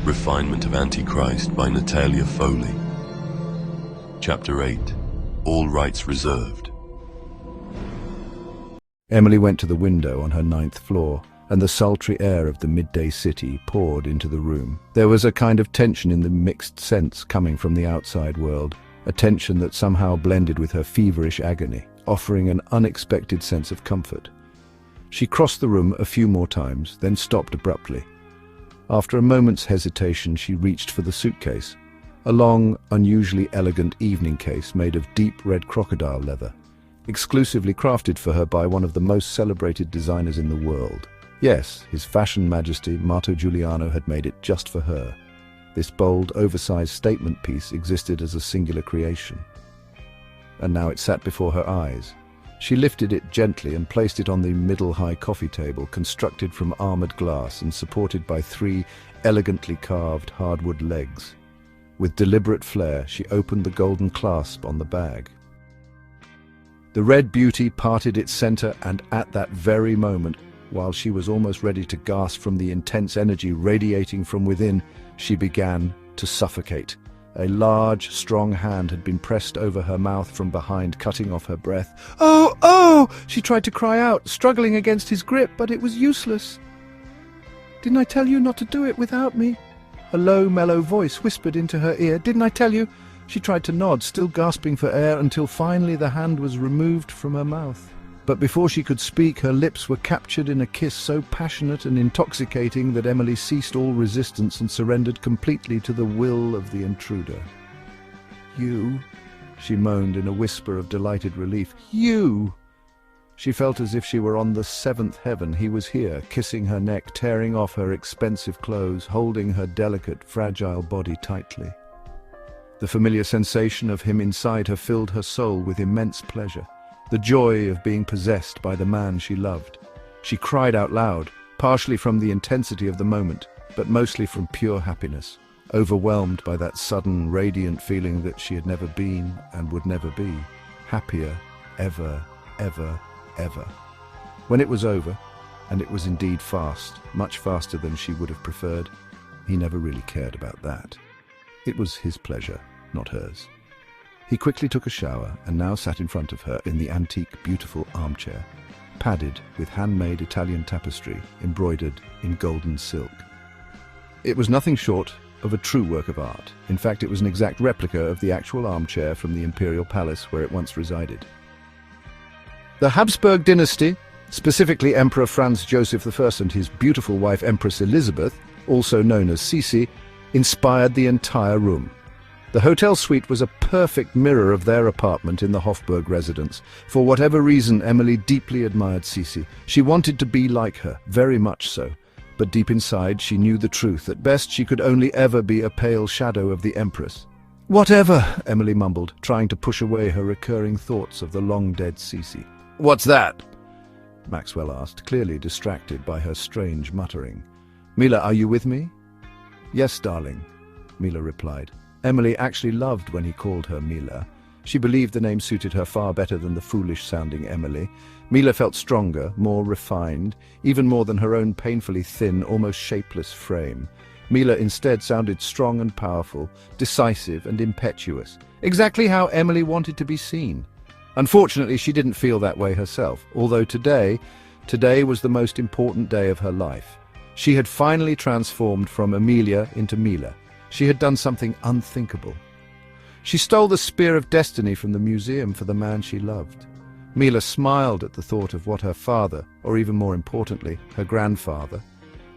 Refinement of Antichrist by Natalia Foley. Chapter 8. All Rights Reserved. Emily went to the window on her 9th floor, and the sultry air of the midday city poured into the room. There was a kind of tension in the mixed sense coming from the outside world, a tension that somehow blended with her feverish agony, offering an unexpected sense of comfort. She crossed the room a few more times, then stopped abruptly. After a moment's hesitation, she reached for the suitcase, a long, unusually elegant evening case made of deep red crocodile leather, exclusively crafted for her by one of the most celebrated designers in the world. Yes, His Fashion Majesty Marto Giuliano had made it just for her. This bold, oversized statement piece existed as a singular creation. And now it sat before her eyes. She lifted it gently and placed it on the middle-high coffee table, constructed from armored glass and supported by 3 elegantly carved hardwood legs. With deliberate flair, she opened the golden clasp on the bag. The red beauty parted its center, and at that very moment, while she was almost ready to gasp from the intense energy radiating from within, she began to suffocate. A large, strong hand had been pressed over her mouth from behind, cutting off her breath. "Oh, oh!" she tried to cry out, struggling against his grip, but it was useless. "Didn't I tell you not to do it without me?" A low, mellow voice whispered into her ear. "Didn't I tell you?" She tried to nod, still gasping for air, until finally the hand was removed from her mouth. But before she could speak, her lips were captured in a kiss so passionate and intoxicating that Emily ceased all resistance and surrendered completely to the will of the intruder. "You," she moaned in a whisper of delighted relief. "You!" She felt as if she were on the 7th heaven. He was here, kissing her neck, tearing off her expensive clothes, holding her delicate, fragile body tightly. The familiar sensation of him inside her filled her soul with immense pleasure. The joy of being possessed by the man she loved. She cried out loud, partially from the intensity of the moment, but mostly from pure happiness, overwhelmed by that sudden, radiant feeling that she had never been and would never be, happier ever, ever, ever. When it was over, and it was indeed fast, much faster than she would have preferred, he never really cared about that. It was his pleasure, not hers. He quickly took a shower and now sat in front of her in the antique, beautiful armchair, padded with handmade Italian tapestry embroidered in golden silk. It was nothing short of a true work of art. In fact, it was an exact replica of the actual armchair from the imperial palace where it once resided. The Habsburg dynasty, specifically Emperor Franz Joseph I and his beautiful wife Empress Elizabeth, also known as Sisi, inspired the entire room. The hotel suite was a perfect mirror of their apartment in the Hofburg residence. For whatever reason, Emily deeply admired Sisi. She wanted to be like her, very much so. But deep inside, she knew the truth. At best, she could only ever be a pale shadow of the Empress. "Whatever," Emily mumbled, trying to push away her recurring thoughts of the long-dead Sisi. "What's that?" Maxwell asked, clearly distracted by her strange muttering. "Mila, are you with me?" "Yes, darling," Mila replied. Emily actually loved when he called her Mila. She believed the name suited her far better than the foolish-sounding Emily. Mila felt stronger, more refined, even more than her own painfully thin, almost shapeless frame. Mila instead sounded strong and powerful, decisive and impetuous, exactly how Emily wanted to be seen. Unfortunately, she didn't feel that way herself, although today was the most important day of her life. She had finally transformed from Amelia into Mila. She had done something unthinkable. She stole the Spear of Destiny from the museum for the man she loved. Mila smiled at the thought of what her father, or even more importantly, her grandfather,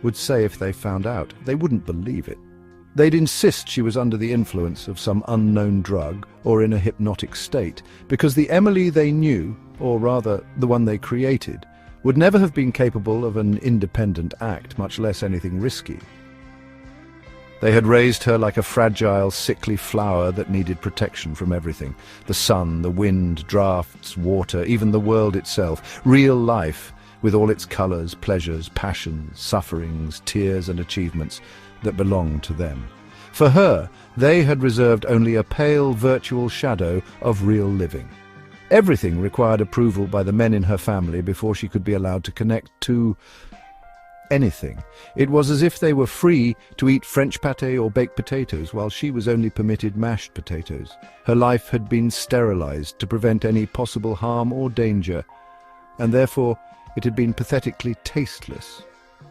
would say if they found out. They wouldn't believe it. They'd insist she was under the influence of some unknown drug or in a hypnotic state, because the Emily they knew, or rather the one they created, would never have been capable of an independent act, much less anything risky. They had raised her like a fragile, sickly flower that needed protection from everything. The sun, the wind, drafts, water, even the world itself. Real life, with all its colors, pleasures, passions, sufferings, tears and achievements that belonged to them. For her, they had reserved only a pale, virtual shadow of real living. Everything required approval by the men in her family before she could be allowed to connect to anything. It was as if they were free to eat French pâté or baked potatoes, while she was only permitted mashed potatoes. Her life had been sterilized to prevent any possible harm or danger, and therefore it had been pathetically tasteless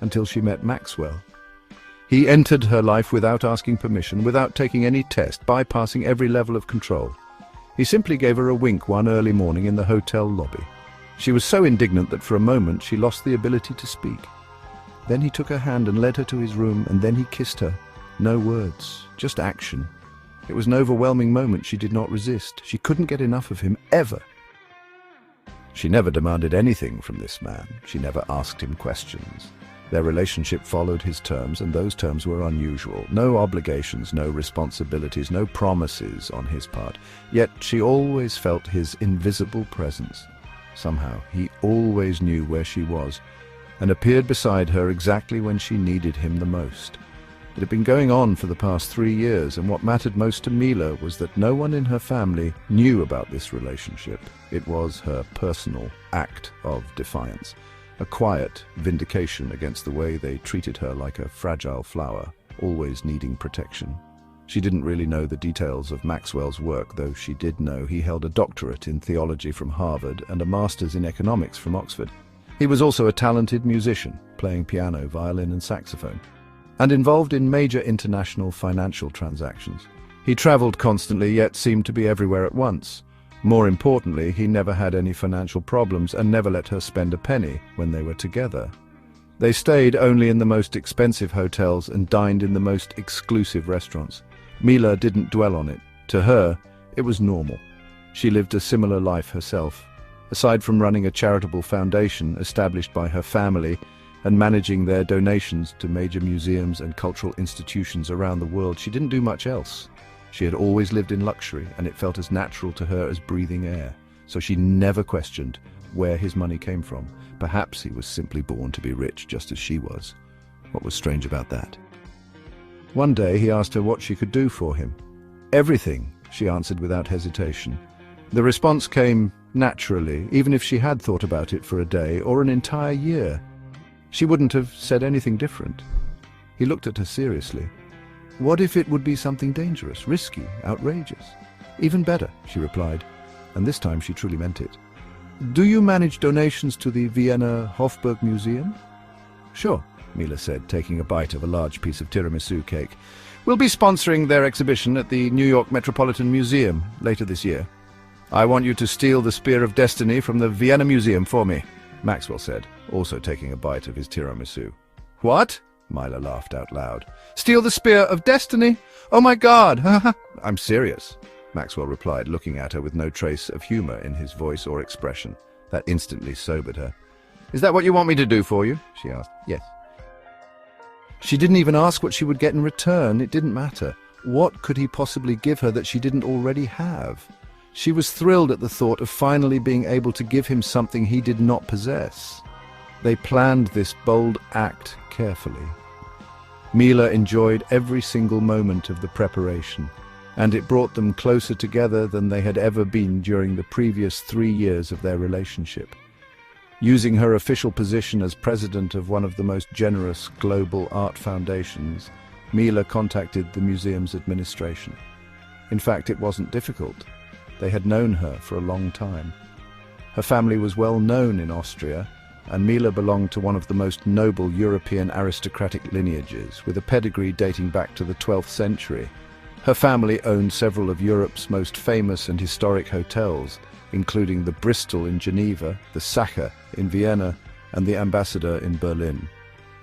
until she met Maxwell. He entered her life without asking permission, without taking any test, bypassing every level of control. He simply gave her a wink one early morning in the hotel lobby. She was so indignant that for a moment she lost the ability to speak. Then he took her hand and led her to his room, and then he kissed her. No words, just action. It was an overwhelming moment she did not resist. She couldn't get enough of him, ever. She never demanded anything from this man. She never asked him questions. Their relationship followed his terms, and those terms were unusual. No obligations, no responsibilities, no promises on his part. Yet she always felt his invisible presence. Somehow, he always knew where she was, and appeared beside her exactly when she needed him the most. It had been going on for the past 3 years, and what mattered most to Mila was that no one in her family knew about this relationship. It was her personal act of defiance. A quiet vindication against the way they treated her like a fragile flower, always needing protection. She didn't really know the details of Maxwell's work, though she did know he held a doctorate in theology from Harvard and a master's in economics from Oxford. He was also a talented musician, playing piano, violin and saxophone, and involved in major international financial transactions. He traveled constantly, yet seemed to be everywhere at once. More importantly, he never had any financial problems and never let her spend a penny when they were together. They stayed only in the most expensive hotels and dined in the most exclusive restaurants. Mila didn't dwell on it. To her, it was normal. She lived a similar life herself. Aside from running a charitable foundation established by her family and managing their donations to major museums and cultural institutions around the world, she didn't do much else. She had always lived in luxury, and it felt as natural to her as breathing air. So she never questioned where his money came from. Perhaps he was simply born to be rich, just as she was. What was strange about that? One day he asked her what she could do for him. Everything, she answered without hesitation. The response came naturally, even if she had thought about it for a day or an entire year. She wouldn't have said anything different. He looked at her seriously. What if it would be something dangerous, risky, outrageous? Even better, she replied, and this time she truly meant it. Do you manage donations to the Vienna Hofburg Museum? Sure, Mila said, taking a bite of a large piece of tiramisu cake. We'll be sponsoring their exhibition at the New York Metropolitan Museum later this year. I want you to steal the Spear of Destiny from the Vienna Museum for me, Maxwell said, also taking a bite of his tiramisu. What? Mila laughed out loud. Steal the Spear of Destiny? Oh my God! I'm serious, Maxwell replied, looking at her with no trace of humor in his voice or expression. That instantly sobered her. Is that what you want me to do for you? She asked. Yes. She didn't even ask what she would get in return. It didn't matter. What could he possibly give her that she didn't already have? She was thrilled at the thought of finally being able to give him something he did not possess. They planned this bold act carefully. Mila enjoyed every single moment of the preparation, and it brought them closer together than they had ever been during the previous 3 years of their relationship. Using her official position as president of one of the most generous global art foundations, Mila contacted the museum's administration. In fact, it wasn't difficult. They had known her for a long time. Her family was well known in Austria, and Mila belonged to one of the most noble European aristocratic lineages, with a pedigree dating back to the 12th century. Her family owned several of Europe's most famous and historic hotels, including the Bristol in Geneva, the Sacher in Vienna, and the Ambassador in Berlin.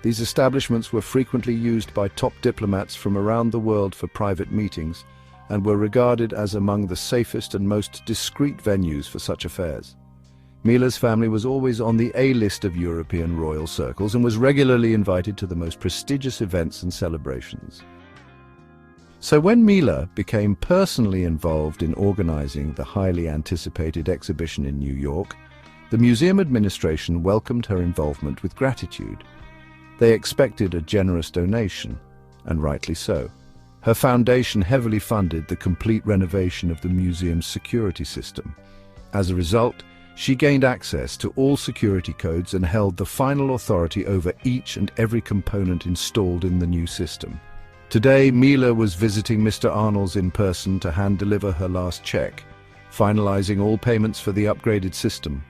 These establishments were frequently used by top diplomats from around the world for private meetings, and were regarded as among the safest and most discreet venues for such affairs. Mila's family was always on the A-list of European royal circles and was regularly invited to the most prestigious events and celebrations. So when Mila became personally involved in organizing the highly anticipated exhibition in New York, the museum administration welcomed her involvement with gratitude. They expected a generous donation, and rightly so. Her foundation heavily funded the complete renovation of the museum's security system. As a result, She gained access to all security codes and held the final authority over each and every component installed in the new system. Today, Mila was visiting Mr. Arnold's in person to hand-deliver her last check, finalizing all payments for the upgraded system.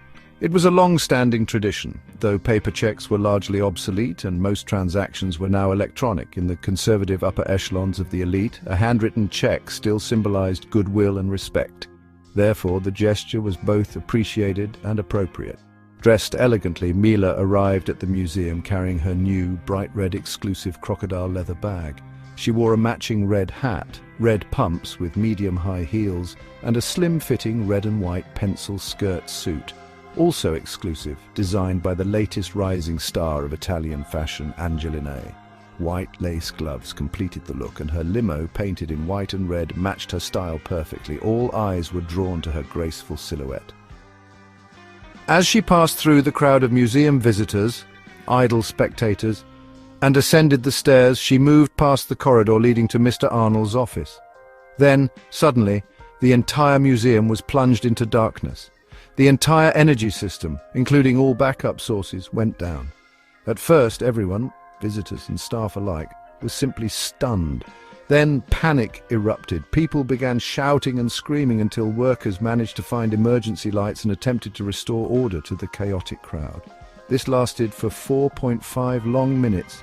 It was a long-standing tradition, though paper checks were largely obsolete and most transactions were now electronic. In the conservative upper echelons of the elite, a handwritten check still symbolized goodwill and respect. Therefore, the gesture was both appreciated and appropriate. Dressed elegantly, Mila arrived at the museum carrying her new, bright red exclusive crocodile leather bag. She wore a matching red hat, red pumps with medium-high heels, and a slim-fitting red and white pencil skirt suit. Also exclusive, designed by the latest rising star of Italian fashion, Angelina. White lace gloves completed the look, and her limo, painted in white and red, matched her style perfectly. All eyes were drawn to her graceful silhouette. As she passed through the crowd of museum visitors, idle spectators, and ascended the stairs, she moved past the corridor leading to Mr. Arnold's office. Then, suddenly, the entire museum was plunged into darkness. The entire energy system, including all backup sources, went down. At first, everyone, visitors and staff alike, was simply stunned. Then panic erupted. People began shouting and screaming until workers managed to find emergency lights and attempted to restore order to the chaotic crowd. This lasted for 4.5 long minutes,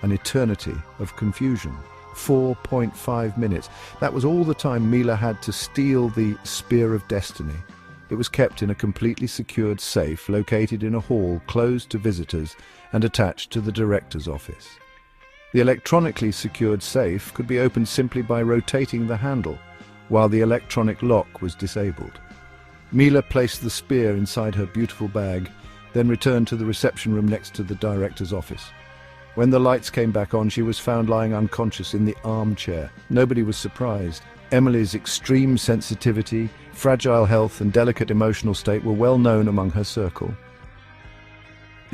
an eternity of confusion. 4.5 minutes. That was all the time Mila had to steal the Spear of Destiny. It was kept in a completely secured safe located in a hall closed to visitors and attached to the director's office. The electronically secured safe could be opened simply by rotating the handle, while the electronic lock was disabled. Mila placed the spear inside her beautiful bag, then returned to the reception room next to the director's office. When the lights came back on, she was found lying unconscious in the armchair. Nobody was surprised. Emily's extreme sensitivity, fragile health and delicate emotional state were well known among her circle.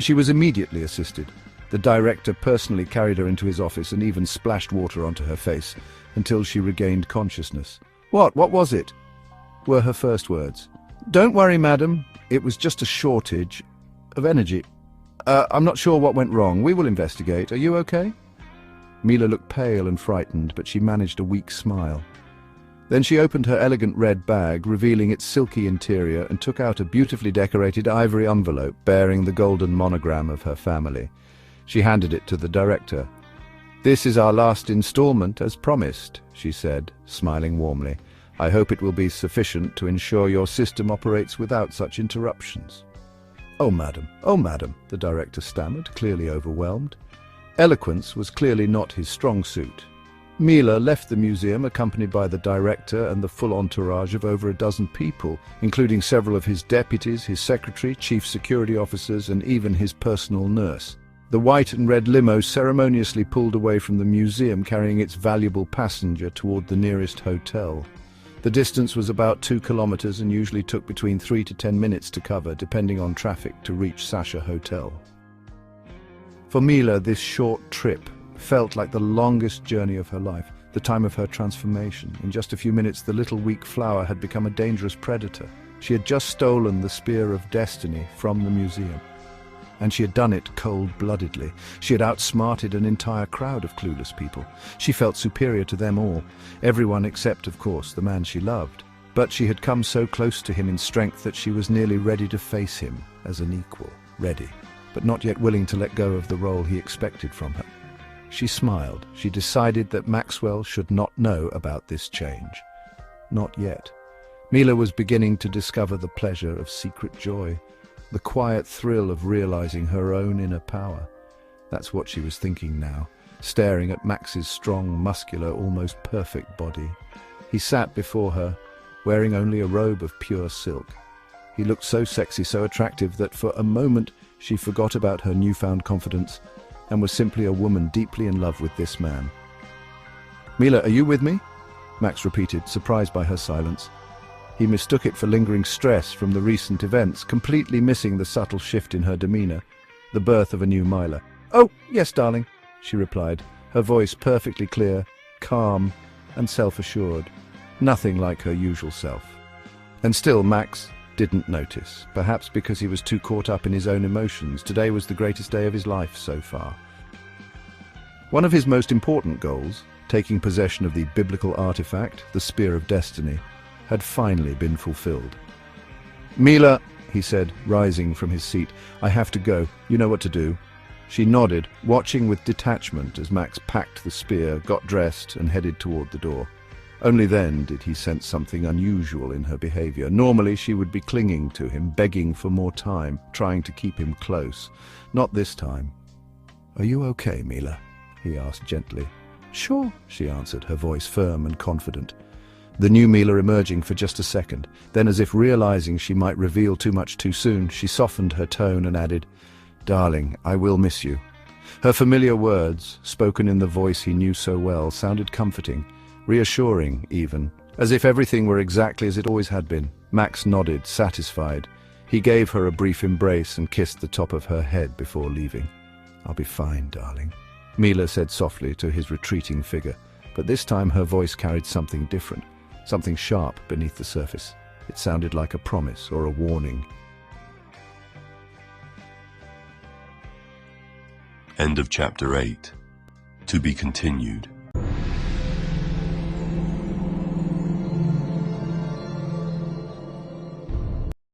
She was immediately assisted. The director personally carried her into his office and even splashed water onto her face until she regained consciousness. What was it?" were her first words. "Don't worry, madam. It was just a shortage of energy. I'm not sure what went wrong. We will investigate. Are you okay?" Mila looked pale and frightened, but she managed a weak smile. Then she opened her elegant red bag, revealing its silky interior, and took out a beautifully decorated ivory envelope bearing the golden monogram of her family. She handed it to the director. "This is our last installment, as promised," she said, smiling warmly. "I hope it will be sufficient to ensure your system operates without such interruptions." Oh, madam," the director stammered, clearly overwhelmed. Eloquence was clearly not his strong suit. Mila left the museum accompanied by the director and the full entourage of over a dozen people, including several of his deputies, his secretary, chief security officers, and even his personal nurse. The white and red limo ceremoniously pulled away from the museum, carrying its valuable passenger toward the nearest hotel. The distance was about 2 kilometers and usually took between 3 to 10 minutes to cover, depending on traffic, to reach Sasha Hotel. For Mila, this short trip felt like the longest journey of her life, the time of her transformation. In just a few minutes, the little weak flower had become a dangerous predator. She had just stolen the Spear of Destiny from the museum. And she had done it cold-bloodedly. She had outsmarted an entire crowd of clueless people. She felt superior to them all, everyone except, of course, the man she loved. But she had come so close to him in strength that she was nearly ready to face him as an equal. Ready, but not yet willing to let go of the role he expected from her. She smiled. She decided that Maxwell should not know about this change. Not yet. Mila was beginning to discover the pleasure of secret joy, the quiet thrill of realizing her own inner power. That's what she was thinking now, staring at Max's strong, muscular, almost perfect body. He sat before her, wearing only a robe of pure silk. He looked so sexy, so attractive, that for a moment she forgot about her newfound confidence and was simply a woman deeply in love with this man. "Mila, are you with me?" Max repeated, surprised by her silence. He mistook it for lingering stress from the recent events, completely missing the subtle shift in her demeanor, the birth of a new Mila. "Oh, yes, darling," she replied, her voice perfectly clear, calm, and self-assured. Nothing like her usual self. And still, Max, didn't notice, perhaps because he was too caught up in his own emotions. Today was the greatest day of his life so far. One of his most important goals, taking possession of the biblical artifact, the Spear of Destiny, had finally been fulfilled. "Mila," he said, rising from his seat, "I have to go. You know what to do." She nodded, watching with detachment as Max packed the spear, got dressed, and headed toward the door. Only then did he sense something unusual in her behavior. Normally she would be clinging to him, begging for more time, trying to keep him close. Not this time. "Are you okay, Mila?" he asked gently. "Sure," she answered, her voice firm and confident. The new Mila emerging for just a second. Then, as if realizing she might reveal too much too soon, she softened her tone and added, "Darling, I will miss you." Her familiar words, spoken in the voice he knew so well, sounded comforting, reassuring even, as if everything were exactly as it always had been. Max nodded, satisfied. He gave her a brief embrace and kissed the top of her head before leaving. "I'll be fine, darling," Mila said softly to his retreating figure, but this time her voice carried something different, something sharp beneath the surface. It sounded like a promise or a warning. End of chapter 8. To be continued.